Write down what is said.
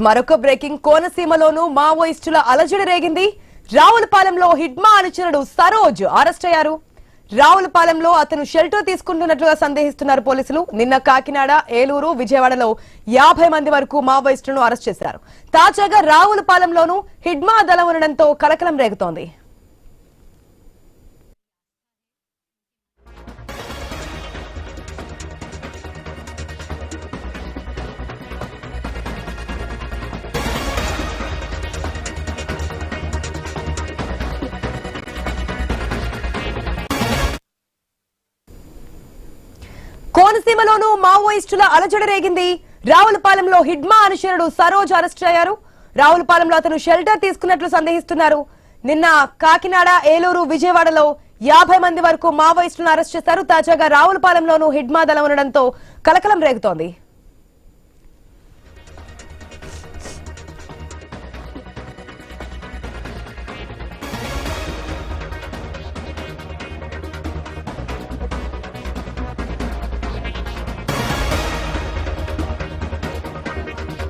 మరొక బ్రేకింగ్ కోనసీమలోనూ మావోయిస్టుల అలజడి రేగింది. రావులపాలెంలో హిడ్మా అనుచరుడు సరోజ్ అరెస్ట్ అయ్యారు. రావులపాలెంలో అతను షెల్టర్ తీసుకుంటున్నట్లుగా సందేహిస్తున్నారు పోలీసులు. నిన్న కాకినాడ, ఏలూరు, విజయవాడలో 50 మంది వరకు మావోయిస్టులను అరెస్ట్ చేశారు. తాజాగా రావులపాలెంలోనూ హిడ్మా దళం ఉండడంతో కలకలం రేగుతోంది. కోనసీమలోనూ మావోయిస్టుల అలజడి రేగింది. రావులపాలెంలో హిడ్మా అనుచరుడు సరోజ్ అరెస్ట్ అయ్యారు. రావులపాలెంలో అతను షెల్టర్ తీసుకున్నట్లు సందేహిస్తున్నారు. నిన్న కాకినాడ, ఏలూరు, విజయవాడలో 50 మంది వరకు మావోయిస్టులను అరెస్ట్ చేశారు. తాజాగా రావులపాలెంలోనూ హిడ్మా దళం ఉండడంతో కలకలం రేగుతోంది.